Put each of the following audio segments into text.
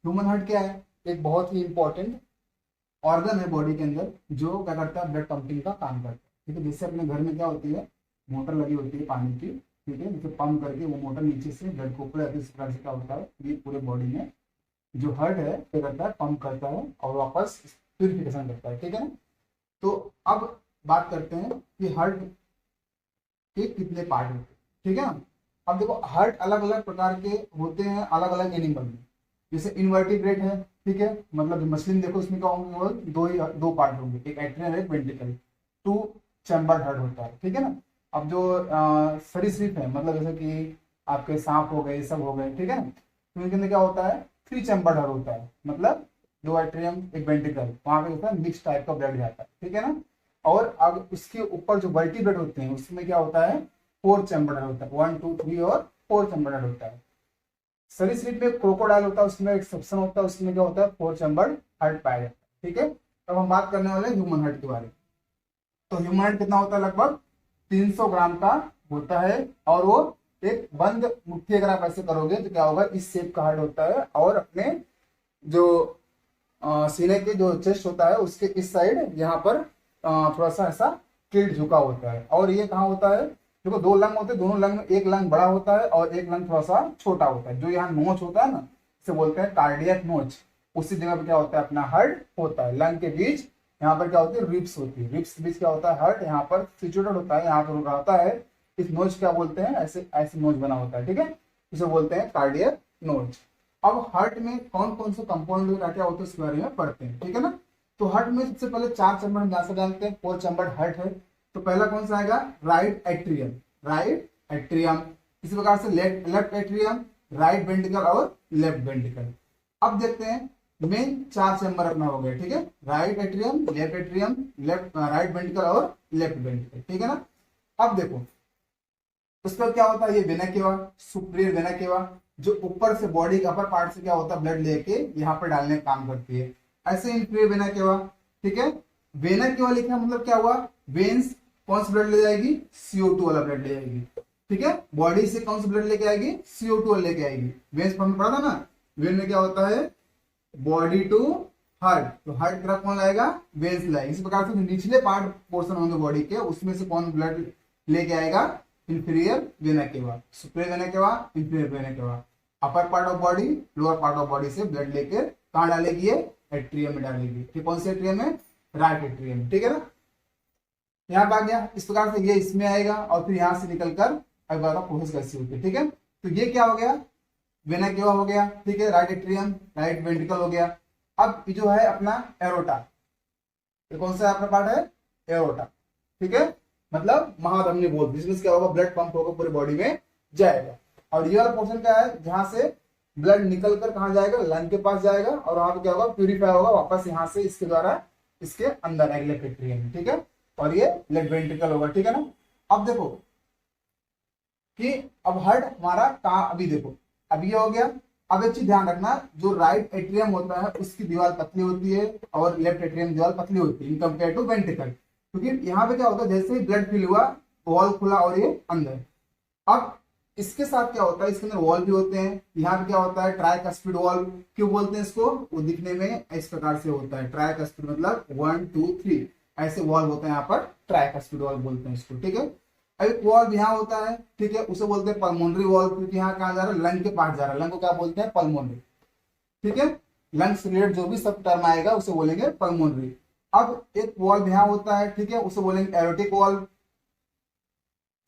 Human heart क्या है? एक बहुत ही इंपॉर्टेंट ऑर्गन है बॉडी के अंदर, जो क्या करता है, ब्लड पंपिंग का काम करता है। ठीक है, जैसे अपने घर में क्या होती है, मोटर लगी होती है पानी की। ठीक है, जैसे पंप करके वो मोटर नीचे से ब्लड को ऊपर आती है, इस प्रकार से क्या होता है, ये पूरे बॉडी में जो हार्ट है क्या करता है, पंप करता है और वापस प्यूरिफिकेशन करता है। ठीक है ना। तो अब बात करते हैं कि हार्ट के कितने पार्ट होते हैं। ठीक है ना। अब देखो, हार्ट अलग अलग प्रकार के होते हैं अलग अलग एनिमल में। जैसे इन्वर्टिब्रेट है, ठीक है, मतलब मछली देखो उसमें क्या होंगे, केवल दो पार्ट होंगे, एक एट्रियम एक वेंट्रिकल। टू चैम्बर हार्ट होता है। ठीक है ना। अब जो सरीसृप है, मतलब जैसे कि आपके सांप हो गए, सब हो गए, ठीक है ना, तो इनके अंदर क्या होता है, थ्री चैम्बर हार्ट होता है, मतलब दो एट्रियम एक वेंट्रिकल, वहां पे होता है मिक्स टाइप का ब्लड जाता है। ठीक है ना। और अब उसके ऊपर जो वर्टिब्रेट होते हैं उसमें क्या होता है, फोर चैम्बर होता है, वन टू थ्री और फोर चैम्बर होता है। सरीसृप में क्रोकोडाइल होता है, उसमें एक्सेप्शन होता है, उसमें क्या होता है, फोर चैम्बर हार्ट पाया जाता है। ठीक है। अब हम बात करने वाले हैं ह्यूमन हार्ट के बारे में। तो ह्यूमन हार्ट कितना होता है, लगभग 300 ग्राम का होता है। और वो एक बंद मुट्ठी अगर आप ऐसे करोगे तो क्या होगा, इस शेप का हार्ट होता है। और अपने जो सीने के जो चेस्ट होता है उसके इस साइड यहाँ पर थोड़ा सा ऐसा टिल्ट झुका होता है। और ये कहाँ होता है, देखो दो लंग होते हैं, दोनों लंग में एक लंग बड़ा होता है और एक लंग थोड़ा सा छोटा होता है। जो यहाँ नोच होता है ना, इसे बोलते हैं कार्डियक नोच। उसी जगह पे क्या होता है, अपना हार्ट होता है। लंग के बीच यहाँ पर क्या होती है, रिब्स होती है, रिब्स के बीच क्या होता है, हार्ट यहाँ पर सिचुएटेड होता है, यहाँ पर रहता है। इस नोच क्या बोलते हैं, ऐसे ऐसे नोच बना होता है। ठीक है, इसे बोलते हैं कार्डियक नोच। अब हार्ट में कौन कौन से कंपाउंड क्या क्या होते हैं उसके बारे में पढ़ते हैं। ठीक है ना। तो हार्ट में सबसे पहले चार चैम्बर हम जैसे जानते हैं, फोर चैम्बर हार्ट है। तो पहला कौन सा आएगा, राइट एट्रियम, राइट एट्रियम। इसी प्रकार से लेफ्ट एट्रियम, राइट वेंट्रिकल और लेफ्ट वेंट्रिकल। अब देखते हैं मेन चार चैम्बर अपना हो गया। ठीक है, right atrium, left right ventricle और लेफ्ट वेंट्रिकल। ठीक है ना। अब देखो उसका क्या होता है, ये vena cava, superior vena cava, जो ऊपर से बॉडी के अपर पार्ट से क्या होता है, ब्लड लेके यहाँ पर डालने का काम करती है। ऐसे इंफीरियर वेना केवा। ठीक है, वेना केवा लिखना मतलब क्या हुआ, वेन्स कौन सा ब्लड ले जाएगी, CO2 वाला ब्लड ले जाएगी। ठीक है, बॉडी से कौन सा ब्लड लेके आएगी, CO2 वाला लेके आएगी। वेन्स पर हमने पढ़ा था ना, वेन में क्या होता है, बॉडी टू हार्ट, तो हार्ट की तरफ कौन लाएगा, वेन्स लाएगा। इस प्रकार से जो निचले पार्ट पोर्शन होंगे बॉडी के, उसमें से कौन ब्लड लेके आएगा, inferior vena cava, superior vena cava, inferior vena cava. Upper part of body, lower part of body से ब्लड लेकर कहाँ डालेगी, ये एट्रियम में डालेगी। ठीक, कौन से एट्रियम में, राइट एट्रियम। ठीक है ना। यहाँ पे आ गया, इस प्रकार से ये इसमें आएगा और फिर यहाँ से निकलकर अभी बात प्रोसेस कैसी होती है। ठीक है, तो ये क्या हो गया, वेना केवा हो गया। ठीक है, राइट एट्रियम, राइट वेंट्रिकल हो गया। अब ये जो है अपना एरोटा, ये कौन सा अपना पार्ट है, एरोटा। ठीक है, मतलब महाधमनी बोल, जिसमें क्या होगा, ब्लड पंप होगा पूरी बॉडी में जाएगा। और ये वाला पोर्शन क्या है, जहां से ब्लड निकल कर कहा जाएगा, लंग के पास जाएगा और वहां पे क्या होगा, प्यूरिफाई होगा वापस यहाँ से इसके द्वारा इसके अंदर आएगा लेफ्ट एट्रियम में। ठीक है, और ये लेफ्ट वेंट्रिकल होगा। ठीक है ना। अब देखो कि अब हार्ट हमारा कहाँ, अभी देखो अब ये हो गया। अब एक चीज ध्यान रखना, जो राइट एट्रियम होता है उसकी दीवार पतली होती है और लेफ्ट एट्रियम की दीवार पतली होती है इन कंपेयर टू वेंट्रिकल। क्योंकि यहाँ पे क्या होता है, जैसे ही ब्लड फिल हुआ, वॉल खुला और ये अंदर। अब इसके साथ क्या होता है, इसके अंदर वॉल भी होते हैं। यहाँ पे क्या होता है, ट्राइकस्पिड वॉल। क्यों बोलते हैं इसको, वो दिखने में इस प्रकार से होता है, ट्राइकस्पिड मतलब 1 2 3 ऐसे वॉल होते हैं यहाँ पर, ट्राइकस्पिड वॉल बोलते हैं इसको। ठीक है, अब एक वॉल यहाँ होता है, ठीक है, उसे बोलते हैं पल्मोनरी वॉल, क्योंकि यहाँ कहाँ जा रहा है, लंग के पास जा रहा है, लंग को क्या बोलते हैं, पल्मोनरी। ठीक है, लंग से रिलेटेड जो भी सब टर्म आएगा उसे बोलेंगे पल्मोनरी। अब एक वॉल यहाँ होता है, ठीक है, उसे बोलेंगे एरोटिक वॉल।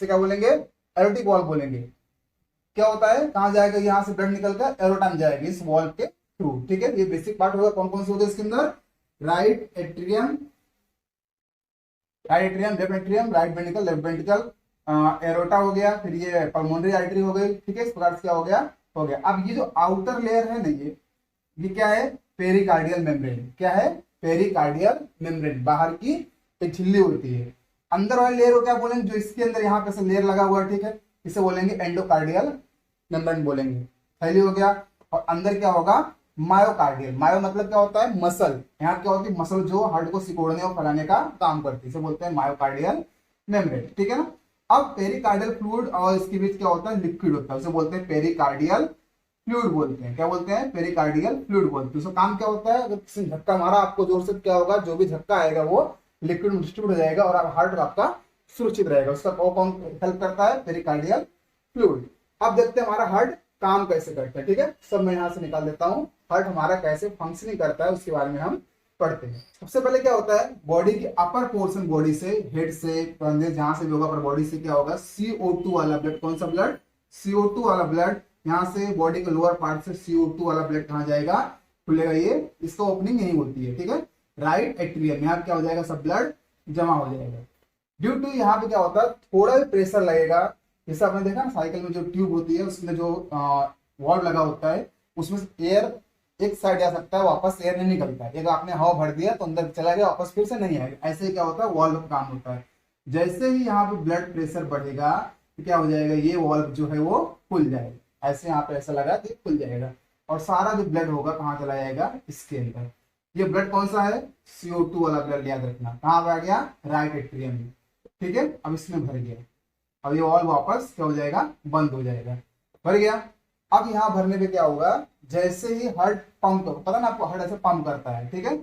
से क्या बोलेंगे, एरोटिक वॉल बोलेंगे। क्या होता है, कहां जाएगा, यहां से ब्लड निकलकर एरोटा में जाएगी इस वॉल के थ्रू। ठीक है, ये बेसिक पार्ट होगा। कौन कौन से होते हैं इसके अंदर, right atrium, left atrium, right ventricle, left ventricle, aorta हो गया, फिर ये पल्मोनरी आर्टरी हो गई। ठीक है, इस प्रकार से क्या हो गया, हो गया। अब ये जो आउटर लेयर है ना, ये क्या है, पेरिकार्डियल मेम्ब्रेन। क्या है, पेरिकार्डियल मेम्ब्रेन, बाहर की एक झिल्ली होती है। अंदर वाले लेयर को क्या बोलेंगे, जो इसके अंदर यहाँ पे से लेयर लगा हुआ है, ठीक है, इसे बोलेंगे एंडोकार्डियल मेम्ब्रेन बोलेंगे, थैली हो गया। और अंदर क्या होगा, मायोकार्डियल। मायो मतलब क्या होता है, मसल। यहाँ क्या होती है, मसल जो हार्ट को सिकोड़ने और फैलाने का काम करती है, इसे बोलते हैं मायोकार्डियल मेम्ब्रेन। ठीक है ना। अब पेरिकार्डियल फ्लूइड और इसके बीच क्या होता है, लिक्विड होता है, उसे बोलते हैं पेरिकार्डियल फ्लूइड बोलते हैं। क्या बोलते हैं? पेरिकार्डियल फ्लूइड बोलते हैं। उसका काम क्या होता है? अगर किसी ने धक्का मारा आपको जोर से, क्या होगा? जो भी धक्का आएगा वो लिक्विड में डिस्ट्रीब्यूट हो जाएगा और हार्ट आपका सुरक्षित रहेगा। उसका कौन हेल्प करता है? Pericardial fluid. अब देखते हैं हमारा हार्ट काम कैसे करता है। ठीक है, सब मैं यहाँ से निकाल देता हूँ। हार्ट हमारा कैसे फंक्शनिंग करता है उसके बारे में हम पढ़ते हैं। सबसे पहले क्या होता है? बॉडी की अपर पोर्शन, बॉडी से, हेड से, कंधे जहां से भी होगा पर बॉडी से क्या होगा? CO2 वाला ब्लड। कौन सा ब्लड? CO2 वाला ब्लड। यहाँ से बॉडी के लोअर पार्ट से CO2 वाला ब्लड कहाँ जाएगा? खुलेगा। ये इसका ओपनिंग यही होती है। ठीक है, राइट एट्रियम। यहाँ क्या हो जाएगा? सब ब्लड जमा हो जाएगा। ड्यू टू यहाँ पे क्या होता है? थोड़ा भी प्रेशर लगेगा। जैसे आपने देखा ना साइकिल में जो ट्यूब होती है उसमें जो वॉल्व लगा होता है, उसमें एयर एक साइड जा सकता है, वापस एयर नहीं निकलता है। अगर आपने हवा भर दिया तो अंदर चला गया, वापस फिर से नहीं आएगा। ऐसे ही क्या होता है? वॉल्व का काम होता है। जैसे ही यहाँ पे ब्लड प्रेशर बढ़ेगा तो क्या हो जाएगा? ये वॉल्व जो है वो खुल जाएगा। ऐसे यहाँ पे ऐसा लगा कि खुल जाएगा और सारा जो ब्लड होगा कहाँ चला जाएगा? इसके अंदर। ये ब्लड कौन सा है? CO2 वाला ब्लड, याद रखना। कहाँ पे आ गया? राइट एट्रियम में। ठीक है, अब इसमें भर गया। अब ये वॉल्व वापस क्या हो जाएगा? बंद हो जाएगा। भर गया। अब यहाँ भरने पे क्या होगा? जैसे ही हार्ट पंप, पता ना आपको, हार्ट ऐसे पंप करता है। ठीक है,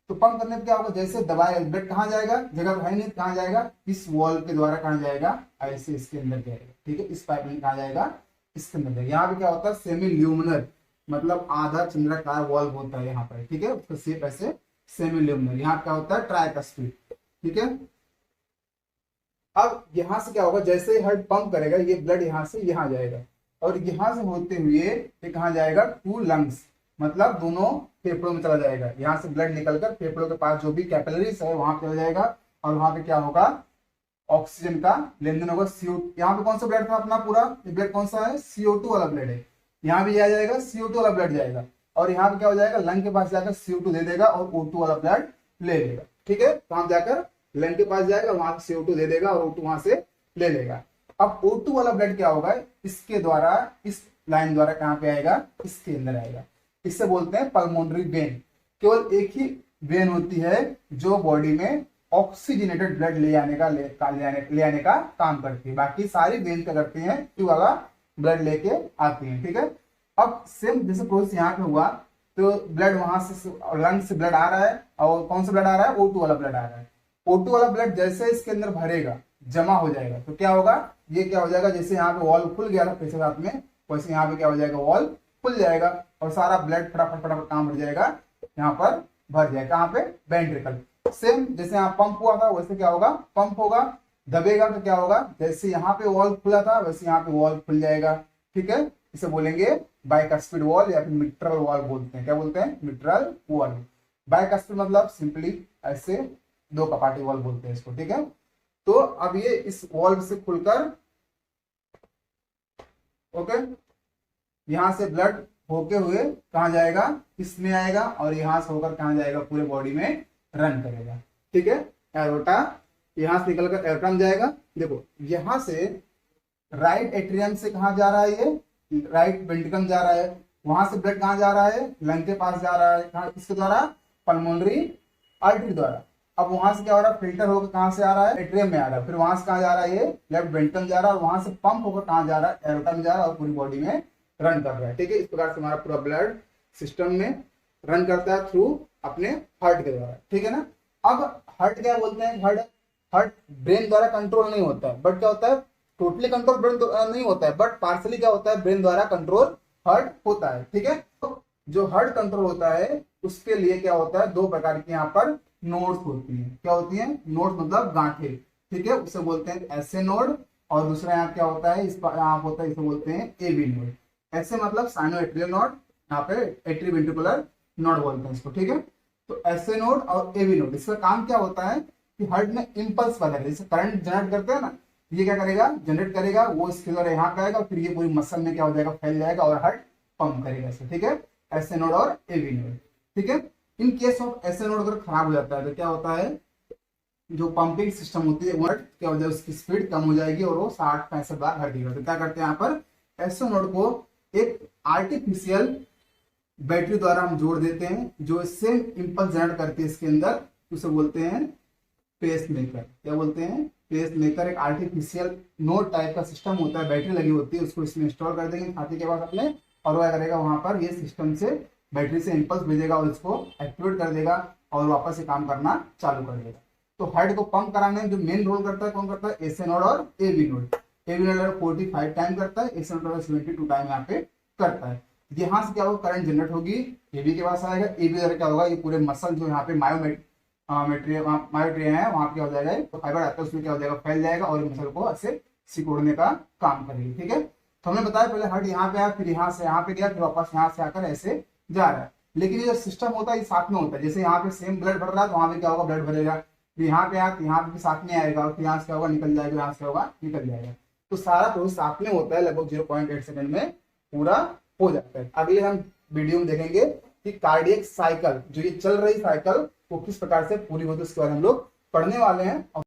तो पंप करने पे क्या होगा? जैसे दबाएगा ब्लड कहाँ जाएगा? जगह है नहीं, कहाँ जाएगा? इस वॉल्व के द्वारा कहाँ जाएगा? ऐसे इसके अंदर जाएगा। ठीक है, इस पाइप में कहाँ जाएगा? इसके अंदर जाएगा। यहाँ पे क्या होता है? सेमी ल्यूमिनर, मतलब आधा चंद्राकार वॉल्व होता है यहाँ पर। ठीक है, उसका शेप ऐसे सेमी ल्यूमिनर। यहाँ क्या होता है? ट्राइकस्पिड। ठीक है, अब यहां से क्या होगा? जैसे ही हार्ट पंप करेगा ये ब्लड यहां से यहां जाएगा और यहां से होते हुए ये कहां जाएगा? टू लंग्स, मतलब दोनों फेफड़ों में चला जाएगा। यहां से ब्लड निकलकर फेफड़ों के पास जो भी कैपिलरीज है वहां चला जाएगा और वहां पे क्या होगा? ऑक्सीजन का लेन देन होगा। यहाँ पे कौन सा ब्लड था अपना पूरा? ये ब्लड कौन सा है? CO2 वाला ब्लड है। यहाँ भी जाएगा CO2 वाला ब्लड जाएगा और यहाँ पे क्या हो जाएगा? लंग के पास जाकर CO2 दे देगा और O2 वाला ब्लड ले लेगा। ठीक है, तो हम जाकर लंग के पास जाएगा, वहां से CO2 दे देगा और O2 वहां से ले लेगा। अब O2 वाला ब्लड क्या होगा? इसके द्वारा, इस लाइन द्वारा कहां पे आएगा? इसके अंदर आएगा। इससे बोलते हैं पल्मोनरी वेन। केवल एक ही वेन होती है जो बॉडी में ऑक्सीजनेटेड ब्लड ले आने का काम करती है। बाकी सारी वेन क्या करती हैं? ट्यूब वाला ब्लड लेके आती हैं। ठीक है, अब सेम जैसे प्रोसेस यहाँ पे हुआ तो ब्लड वहां से लंग से ब्लड आ रहा है और कौन सा ब्लड आ रहा है? O2 वाला ब्लड आ रहा है। O2 वाला ब्लड जैसे इसके अंदर भरेगा, जमा हो जाएगा, तो क्या होगा? ये क्या हो जाएगा? जैसे यहाँ पे वॉल्व खुल गया था पिछले हाथ में, वैसे यहाँ पे क्या हो जाएगा? वॉल्व खुल जाएगा और सारा ब्लड फटाफट फटाफट कहाँ भर जाएगा? यहाँ पर भर जाएगा। कहाँ पे? वेंट्रिकल। सेम जैसे यहाँ पंप हुआ था वैसे क्या होगा? पंप होगा। दबेगा तो क्या होगा? जैसे यहाँ पे वॉल्व खुला था वैसे यहाँ पे वॉल्व खुल जाएगा। ठीक है, इसे बोलेंगे बाइकस्पिड वॉल्व या फिर मिट्रल वॉल्व बोलते हैं। क्या बोलते हैं? Mitral valve. बाइकस्पिड मतलब सिंपली ऐसे दो कपाटी वॉल्व बोलते हैं इसको। ठीक है, तो अब ये इस वॉल्व से खुलकर, ओके, यहां से ब्लड होके हुए कहां जाएगा? इसमें आएगा और यहां से होकर कहां जाएगा? पूरे बॉडी में रन करेगा। ठीक है, एरोटा यहां से निकलकर एरोटा जाएगा। देखो यहां से राइट एट्रियम से कहां जा रहा है? ये राइट वेंट्रिकल जा रहा है। वहां से ब्लड कहां जा रहा है? लंग के पास जा रहा है। कहां? इसके द्वारा, पल्मोनरी आर्टरी द्वारा। अब वहां से क्या हो रहा है? फिल्टर होकर कहां से आ रहा है? एट्रियम में आ रहा है। फिर वहां से कहां जा रहा है? ये लेफ्ट वेंट्रिकल जा रहा है और वहां से पंप होकर कहां जा रहा है? एरोटा में जा रहा है और पूरी बॉडी में रन कर रहा है। ठीक है, इस प्रकार से हमारा पूरा ब्लड सिस्टम में रन करता है थ्रू अपने हार्ट के द्वारा। ठीक है ना। अब हार्ट क्या बोलते हैं? हार्ट ब्रेन द्वारा कंट्रोल नहीं होता है, बट क्या होता है? टोटली कंट्रोल ब्रेन नहीं होता है, बट पार्सली क्या होता है? ब्रेन द्वारा कंट्रोल हार्ट होता है। ठीक है, तो जो हार्ट कंट्रोल होता है उसके लिए क्या होता है? दो प्रकार की यहाँ पर नोड्स होती हैं। क्या होती हैं? नोड्स मतलब गांठे। ठीक है, उसे बोलते हैं एसए नोड और दूसरा यहाँ क्या होता है? इस यहाँ होता है, इसे बोलते हैं एबी नोड। एसए मतलब साइनोएट्रियल नोड, यहाँ पे एट्रीवेंट्रिकुलर नोड बोलते हैं इसको। ठीक है, तो एसए नोड और एबी नोड, इसका काम क्या होता है कि हार्ट में इंपल्स पैदा करेगा। जैसे करंट जनरेट करते हैं ना, ये क्या करेगा? जनरेट करेगा, वो इसके द्वारा यहाँ पे आएगा, फिर ये पूरी मसल में क्या हो जाएगा? फैल जाएगा और हार्ट पंप करेगा इसे। ठीक है, एसए नोड और एबी नोड। ठीक है, in case of SA node अगर खराब हो जाता है तो क्या होता है? जो पंपिंग सिस्टम होती है वो क्या हो जाएगा? उसकी स्पीड कम हो जाएगी और वो 60-65 बार हटेगा। तो क्या करते हैं यहाँ पर? एसए नोड को एक आर्टिफिशियल बैटरी द्वारा हम जोड़ देते हैं जो सेम इंपल्स जनरेट करती है इसके अंदर, उसे बोलते हैं पेस मेकर। क्या बोलते हैं? Pace maker. एक आर्टिफिशियल नोड टाइप का सिस्टम होता है, बैटरी लगी होती है, उसको इसमें इंस्टॉल कर देंगे छाती के पास अपने, और वो क्या करेगा वहां पर ये सिस्टम से बैटरी से इंपल्स भेजेगा और इसको एक्टिवेट कर देगा और वापस से काम करना चालू कर देगा। तो हार्ट को पंप कराने में जो मेन रोल करता है कौन करता है, एसए नोड और AB node. AB node 45 time करता है, एसए नोड 72 टाइम यहाँ पे करता है। यहाँ से क्या होगा, करंट जनरेट होगी, एबी के पास आएगा, एबी द्वारा क्या होगा, ये पूरे मसल जो यहाँ पे मायोट्रिया है वहां पे क्या हो जाएगा, तो फाइबर आता है उसमें क्या हो जाएगा, फैल जाएगा और मसल को ऐसे सिकोड़ने का काम करेगी। ठीक है, तो हमने बताया पहले हार्ट यहाँ पे आया, फिर यहाँ से यहाँ पे गया, फिर वापस यहाँ से आकर ऐसे जा रहा है। लेकिन ये जो सिस्टम होता है ये साथ में होता है, जैसे यहाँ पे सेम ब्लड भर रहा है तो वहां पे क्या होगा, ब्लड भरेगा, फिर यहाँ पे आया तो यहाँ पे भी साथ में आएगा, और फिर यहाँ से क्या होगा, निकल जाएगा, यहाँ से क्या होगा, निकल जाएगा। तो सारा प्रोसेस साथ में होता है, लगभग 0.8 सेकंड में पूरा हो जाता है। अगले हम वीडियो में देखेंगे कि कार्डियक साइकिल, जो ये चल रही साइकिल वो किस प्रकार से पूरी होती है, उसके बारे में हम लोग पढ़ने वाले हैं। और